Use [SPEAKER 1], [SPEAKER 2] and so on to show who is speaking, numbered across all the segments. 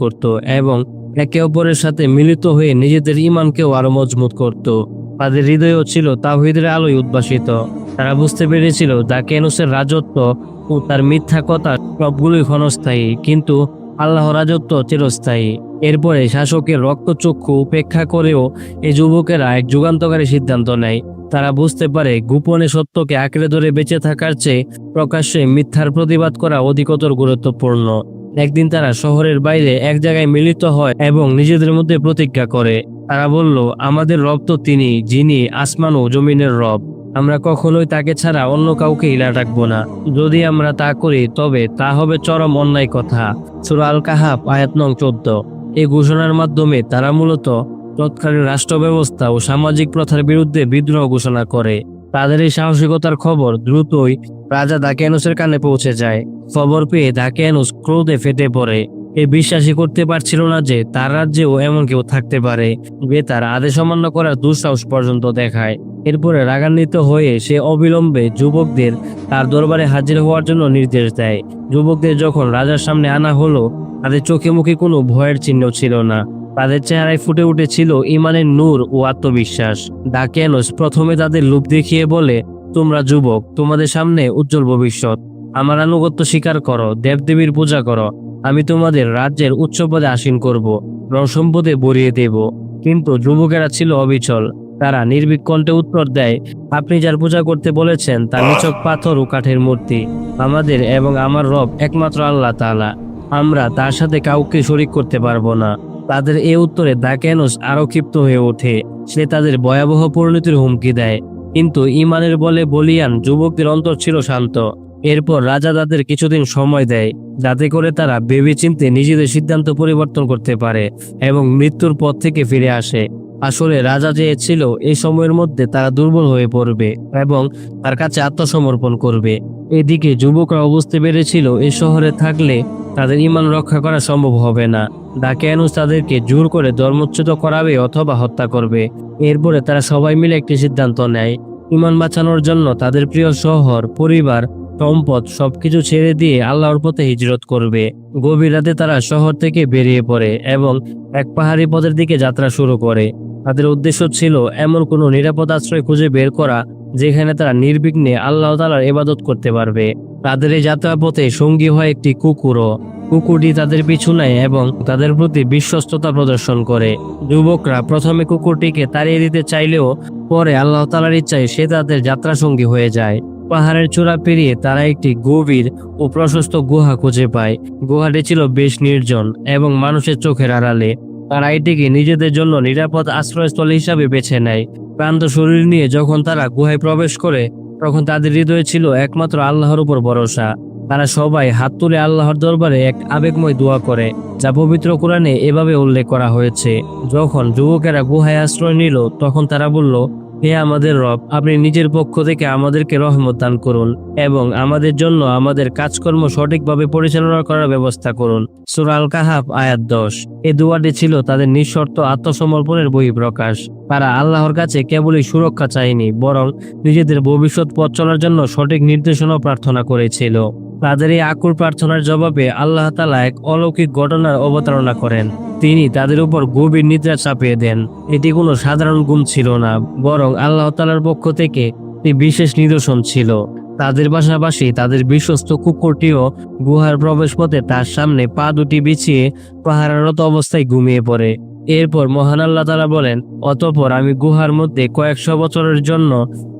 [SPEAKER 1] করত এবং একে অপরের সাথে মিলিত হয়ে নিজেদের ঈমানকেও আরো মজবুত করত। তাদের হৃদয়ও ছিল তাওহীদের আলোয় উদ্ভাসিত। তারা বুঝতে পেরেছিল দাকিয়ানুসের রাজত্ব ও তার মিথ্যা কথা সবগুলোই ক্ষণস্থায়ী, কিন্তু আল্লাহর রাজত্ব চিরস্থায়ী। এরপরে শাসকের রক্তচক্ষু উপেক্ষা করেও এই যুবকেরা এক যুগান্তকারী সিদ্ধান্ত নেয়। তারা বুঝতে পারে গোপনে সত্যকে আঁকড়ে ধরে বেঁচে থাকার চেয়ে প্রকাশ্যে মিথ্যার প্রতিবাদ করা অধিকতর গুরুত্বপূর্ণ। একদিন তারা শহরের বাইরে এক জায়গায় মিলিত হয় এবং নিজেদের মধ্যে প্রতিজ্ঞা করে। তারা বলল, আমাদের রব তো তিনি, যিনি আসমান ও জমিনের রব। আমরা কখনোই তাকে ছাড়া অন্য কাউকে ইলা রাখবো না। যদি আমরা তা করি তবে তা হবে চরম অন্যায় কথা। সূরা আল কাহাফ আয়াত নং 14। এই ঘোষণার মাধ্যমে তারা মূলত তৎকালীন রাষ্ট্র ব্যবস্থা ও সামাজিক প্রথার বিরুদ্ধে বিদ্রোহ ঘোষণা করে। তাদের এই সাহসিকতার খবর দ্রুতই রাজা দাকিয়ানুসের কানে পৌঁছে যায়। খবর পেয়ে দাকিয়ানুস ক্রোধে ফেটে পড়ে। এ বিশ্বাসই করতে পারছিল না যে তার রাজ্যেও এমন কেউ থাকতে পারে যে তার আদেশ অমান্য করার দুঃসাহস পর্যন্ত দেখায়। এরপরে রাগান্বিত হয়ে সে অবিলম্বে যুবকদের তার দরবারে হাজির হওয়ার জন্য নির্দেশ দেয়। যুবকদের যখন রাজার সামনে আনা হলো, তাদের চোখে মুখে কোনো ভয়ের চিহ্ন ছিল না। তাদের চেহারায় ফুটে উঠেছিল ঈমানের নূর ও আত্মবিশ্বাস। দাকিয়ানুস প্রথমে তাদের লোভ দেখিয়ে বলে, তোমরা যুবক, তোমাদের সামনে উজ্জ্বল ভবিষ্যৎ। আমার আনুগত্য স্বীকার করো, দেবদেবীর পূজা করো। আমি তোমাদের রাজ্যের উচ্চ পদে আসীন করব, রণসম্পদে ভরিয়ে দেব। কিন্তু যুবকেরা ছিল অবিচল। তারা নির্ভীক কণ্ঠে উত্তর দেয়, আপনি যার পূজা করতে বলেছেন তা নিছক পাথর ও কাঠের মূর্তি। আমাদের এবং আমার রব একমাত্র আল্লাহ তাআলা। আমরা তার সাথে কাউকে শরীক করতে পারবো না। তাদের এ উত্তরে দাকিয়ানুস আরো ক্ষিপ্ত হয়ে ওঠে। সে তাদের ভয়াবহ পরিণতির হুমকি দেয়। কিন্তু ঈমানের বলে বলিয়ান যুবকদের অন্তর ছিল শান্ত। এরপর রাজা তাদের কিছুদিন সময় দেয়, যাতে করে তারা ভেবেচিন্তে নিজেদের সিদ্ধান্ত পরিবর্তন করতে পারে এবং মৃত্যুর পথ থেকে ফিরে আসে। আসলে রাজা চেয়েছিল এই সময়ের মধ্যে তারা দুর্বল হয়ে পড়বে এবং তার কাছে আত্মসমর্পণ করবে। এদিকে যুবকরা বুঝতে পেরেছিল এই শহরে থাকলে তাদের ঈমান রক্ষা করা সম্ভব হবে না। দাকিয়ানুস তাদেরকে জোর করে ধর্মচ্যুত করাবে অথবা হত্যা করবে। এরপরে তারা সবাই মিলে একটি সিদ্ধান্ত নেয়, ঈমান বাঁচানোর জন্য তাদের প্রিয় শহর, পরিবার, সম্পদ সবকিছু ছেড়ে দিয়ে আল্লাহর পথে হিজরত করবে। গভীর রাতে তারা শহর থেকে বেরিয়ে পড়ে এবং এক পাহাড়ি পথের দিকে যাত্রা শুরু করে। তাদের উদ্দেশ্য ছিল এমন কোনো নিরাপদ আশ্রয় খুঁজে বের করা যেখানে তারা নির্বিঘ্নে আল্লাহ তাআলার ইবাদত করতে পারবে। তাদের এই যাত্রাপথে সঙ্গী হয় একটি কুকুরও। কুকুরটি তাদের পিছু নেয় এবং তাদের প্রতি বিশ্বস্ততা প্রদর্শন করে। যুবকরা প্রথমে কুকুরটিকে তাড়িয়ে দিতে চাইলেও পরে আল্লাহ তাআলার ইচ্ছায় সে তাদের যাত্রা সঙ্গী হয়ে যায়। পাহাড়ের চূড়া পেরিয়ে তারা একটি গভীর ও প্রশস্ত গুহা খুঁজে পায়। গুহাটি ছিল বেশ নির্জন এবং মানুষের চোখের আড়ালে। তারা এটিকে নিজেদের জন্য নিরাপদ আশ্রয়স্থল হিসাবে বেছে নেয়। ক্লান্ত শরীর নিয়ে যখন তারা গুহায় প্রবেশ করে, তখন তাদের হৃদয়ে ছিল একমাত্র আল্লাহর উপর ভরসা। তারা সবাই হাত তুলে আল্লাহর দরবারে এক আবেগময় দোয়া করে, যা পবিত্র কোরআনে এভাবে উল্লেখ করা হয়েছে। যখন যুবকেরা গুহায় আশ্রয় নিল, তখন তারা বলল, হে আমাদের রব, আপনি নিজের পক্ষ থেকে আমাদেরকে রহমত দান করুন এবং আমাদের জন্য আমাদের কাজকর্ম সঠিকভাবে পরিচালনা করার ব্যবস্থা করুন। সূরা আল কাহাফ আয়াত 10। এই দোয়াটি ছিল তাদের নিঃশর্ত আত্মসমর্পণের বহিঃপ্রকাশ। তারা আল্লাহর কাছে কেবলই সুরক্ষা চায়নি, বরং নিজেদের ভবিষ্যৎ পথ চলার জন্য সঠিক নির্দেশনা প্রার্থনা করেছিল। তাদের এই আকুল প্রার্থনার জবাবে আল্লাহ তাআলা এক অলৌকিক ঘটনার অবতারণা করেন। তিনি তাদের উপর গভীর নিদ্রা চাপিয়ে দেন। এটি কোনো সাধারণ ঘুম ছিল না, বরং আল্লাহ তাআলার পক্ষ থেকে একটি বিশেষ নিদর্শন ছিল। তাদের পাশাপাশি তাদের বিশ্বস্ত কুকুরটিও গুহার প্রবেশপথে তার সামনে পা দুটি বিছিয়ে পাহারারত অবস্থায় ঘুমিয়ে পড়ে। এরপর মহান আল্লাহ তাআলা বলেন, অতঃপর আমি গুহার মধ্যে কয়েকশো বছরের জন্য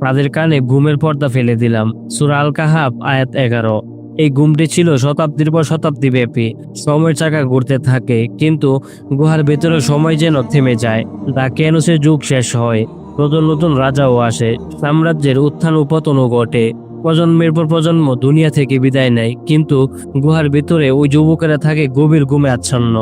[SPEAKER 1] তাদের কানে ঘুমের পর্দা ফেলে দিলাম। সূরা আল কাহাফ আয়াত 11। এই ঘুমটি ছিল শতাব্দীর পর শতাব্দী ব্যাপী। সময়ের চাকা ঘুরতে থাকে, কিন্তু গুহার ভেতরে সময় যেন থেমে যায়। দাকিয়ানুসের যুগ শেষ হয়, নতুন নতুন রাজাও আসে, সাম্রাজ্যের উত্থান ও পতনও ঘটে। প্রজন্মের পর প্রজন্ম দুনিয়া থেকে বিদায় নেয়, কিন্তু গুহার ভিতরে ওই যুবকেরা থাকে গভীর ঘুমে আচ্ছন্ন।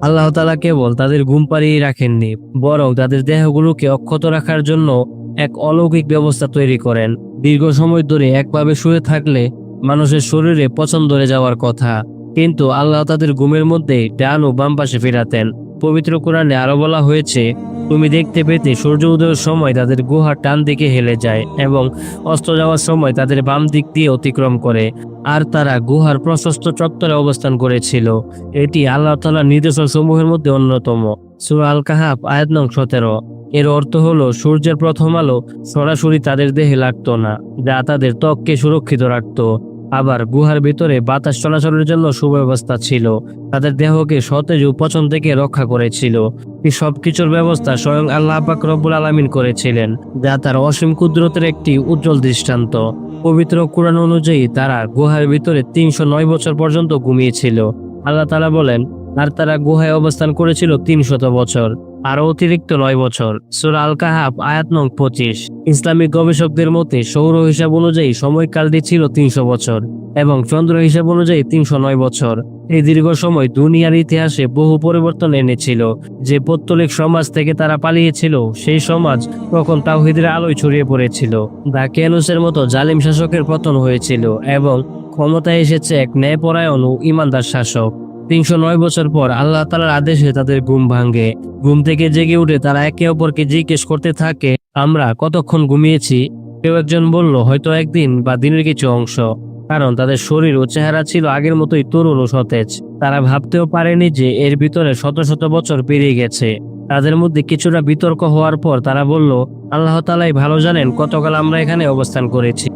[SPEAKER 1] আল্লাহ তাআলা কেবল তাদের ঘুম পাড়িয়ে রাখেননি, বরং তাদের দেহগুলোকে অক্ষত রাখার জন্য এক অলৌকিক ব্যবস্থা তৈরি করেন। দীর্ঘ সময় ধরে একভাবে শুয়ে থাকলে মানুষের শরীরে পচন ধরে যাওয়ার কথা, কিন্তু আল্লাহ তাদের ঘুমের মধ্যে ডান ও বাম পাশে ফেরাতেন। পবিত্র কোরআনে আরো বলা হয়েছে, তুমি দেখতে পেতে সূর্য উদয়ের সময় তাদের গুহার ডান দিকে হেলে যায় এবং অস্ত যাওয়ার সময় তাদের বাম দিক দিয়ে অতিক্রম করে। আর তারা গুহার প্রশস্ত চত্বরে অবস্থান করেছিল। এটি আল্লাহ তাআলার নির্দেশন সমূহের মধ্যে অন্যতম। সূরা আল কাহাফ আয়াত নং 17। এর অর্থ হলো সূর্যের প্রথম আলো সরাসরি তাদের দেহে লাগতো না, যা তাদের ত্বককে সুরক্ষিত রাখত। আবার গুহার ভিতরে বাতাস চলাচলের জন্য সুব্যবস্থা ছিল, তাদের দেহকে সতেজ ও পচন থেকে রক্ষা করেছিল। এই সবকিছুর ব্যবস্থা স্বয়ং আল্লাহ পাক রব্বুল আলামিন করেছিলেন, যা তার অসীম কুদরতের একটি উজ্জ্বল দৃষ্টান্ত। পবিত্র কুরআন অনুযায়ী তারা গুহার ভিতরে 309 বছর পর্যন্ত ঘুমিয়েছিল। আল্লাহ তাআলা বলেন, আর তারা গুহায় অবস্থান করেছিল 300 বছর, আরও অতিরিক্ত 9 বছর। সূরা আল কাহাফ আয়াত নং 25। ইসলামিক গবেষকদের মতে সৌর হিসাব অনুযায়ী সময়কালটি ছিল 300 বছর এবং চন্দ্র হিসাব অনুযায়ী 309 বছর। এই দীর্ঘ সময় দুনিয়ার ইতিহাসে বহু পরিবর্তন এনেছিল। যে পৌত্তলিক সমাজ থেকে তারা পালিয়েছিল, সেই সমাজ তখন তাওহীদের আলোয় ছড়িয়ে পড়েছিল। দাকিয়ানুসের মতো জালিম শাসকের পতন হয়েছিল এবং ক্ষমতায় এসেছে এক ন্যায়পরায়ণ ও ইমানদার শাসক। 309 বছর পর আল্লাহ তাআলার আদেশে তাদের ঘুম ভাঙে। ঘুম থেকে জেগে উঠে তারা একে অপরকে জিজ্ঞেস করতে থাকে, আমরা কতক্ষণ ঘুমিয়েছি? কেউ একজন বলল, হয়তো একদিন বা দিনের কিছু অংশ। কারণ তাদের শরীর ও চেহারা ছিল আগের মতোই তরুণ ও সতেজ। তারা ভাবতেও পারেনি যে এর ভিতরে শত শত বছর পেরিয়ে গেছে। তাদের মধ্যে কিছুটা বিতর্ক হওয়ার পর তারা বলল, আল্লাহ তাআলাই ভালো জানেন কতকাল আমরা এখানে অবস্থান করেছি।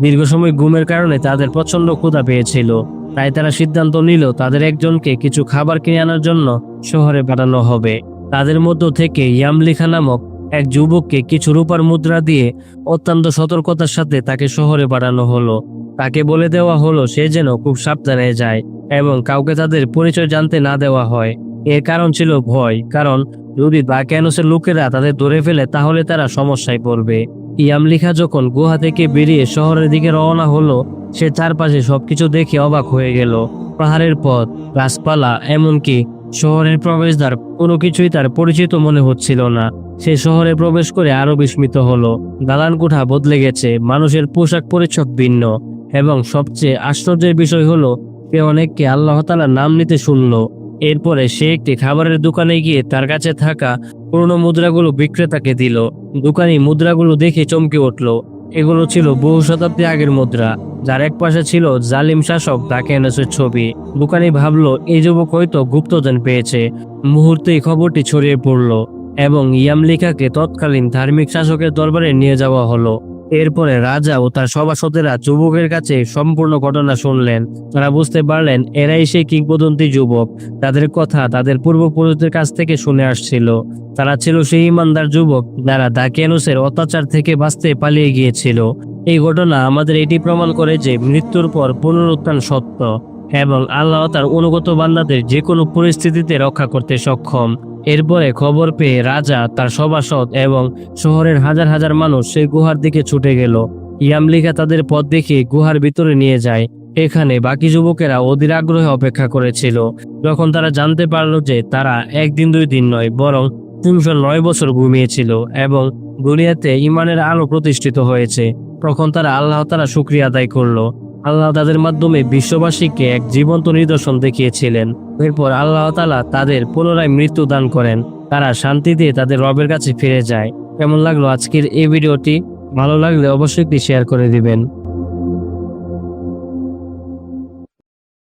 [SPEAKER 1] দীর্ঘ সময় ঘুমের কারণে তাদের প্রচন্ড ক্ষুধা পেয়েছিল। তাই তারা সিদ্ধান্ত নিল তাদের একজনকে কিছু খাবার কিনে আনার জন্য শহরে পাঠানো হবে। তাদের মধ্য থেকে ইয়ামলিখা নামক এক যুবককে কিছু রূপার মুদ্রা দিয়ে অত্যন্ত সতর্কতার সাথে তাকে শহরে পাঠানো হলো। তাকে বলে দেওয়া হলো সে যেন খুব সাবধানে যায় এবং কাউকে তাদের পরিচয় জানতে না দেওয়া হয়। এর কারণ ছিল ভয়, কারণ যদি দাকিয়ানুসের লোকেরা তাদের ধরে ফেলে তাহলে তারা সমস্যায় পড়বে। ইয়ামলিখা যখন গুহা থেকে বেরিয়ে শহরের দিকে রওনা হলো, সে চারপাশে সবকিছু দেখে অবাক হয়ে গেল। পাহাড়ের পথ, গাছপালা, এমনকি শহরের প্রবেশদ্বার, কোনো কিছুই তার পরিচিত মনে হচ্ছিল না। সে শহরে প্রবেশ করে আরো বিস্মিত হলো। দালান কোঠা বদলে গেছে, মানুষের পোশাক পরিচ্ছদ ভিন্ন এবং সবচেয়ে আশ্চর্যের বিষয় হলো সে অনেককে আল্লাহ তাআলার নাম নিতে শুনল। এরপরে সে একটি খাবারের দোকানে গিয়ে তার কাছে থাকা পুরনো মুদ্রাগুলো বিক্রেতাকে দিল। দোকানি মুদ্রাগুলো দেখে চমকে উঠল। এগুলো ছিল বহু শতাব্দী আগের মুদ্রা, যার এক পাশে ছিল জালিম শাসক দাকিয়ানুসের ছবি। দোকানি ভাবল এই যুবক হয়তো গুপ্তধন পেয়েছে। মুহূর্তেই খবরটি ছড়িয়ে পড়ল এবং ইয়ামলিখাকে তৎকালীন ধার্মিক শাসকের দরবারে নিয়ে যাওয়া হলো। এরপরে রাজা ও তার সভাসদেরা যুবকের কাছে সম্পূর্ণ ঘটনা শুনলেন। তারা বুঝতে পারলেন এরাই সেই কিংবদন্তি যুবক। তাদের কথা তাদের পূর্বপুরুষদের কাছ থেকে শুনে আসছিল। তারা ছিল সেই ইমানদার যুবক যারা দাকিয়ানুসের অত্যাচার থেকে বাঁচতে পালিয়ে গিয়েছিল। এই ঘটনা আমাদের এটি প্রমাণ করে যে মৃত্যুর পর পুনরুত্থান সত্য এবং আল্লাহ তার অনুগত বান্দাদের যে কোনো পরিস্থিতিতে রক্ষা করতে সক্ষম। এরপরে খবর পেয়ে রাজা, তার সভাসদ এবং শহরের হাজার হাজার মানুষ সেই গুহার দিকে ছুটে গেল। ইয়ামলিখা তাদের পথ দেখিয়ে গুহার ভিতরে নিয়ে যায়। এখানে বাকি যুবকেরা অধীর আগ্রহে অপেক্ষা করেছিল। যখন তারা জানতে পারল যে তারা একদিন দুই দিন নয়, বরং 309 বছর ঘুমিয়েছিল এবং দুনিয়াতে ইমানের আলো প্রতিষ্ঠিত হয়েছে, তখন তারা আল্লাহ তাআলা শুকরিয়া আদায় করলো। আল্লাহ তাদের মাধ্যমে বিশ্ববাসীকে এক জীবন্ত নিদর্শন দেখিয়েছিলেন। এরপর আল্লাহ তাআলা তাদের পুনরায় মৃত্যু দান করেন। তারা শান্তিতে তাদের রবের কাছে ফিরে যায়। কেমন লাগলো আজকের এই ভিডিওটি? ভালো লাগলে অবশ্যই একটি শেয়ার করে দিবেন।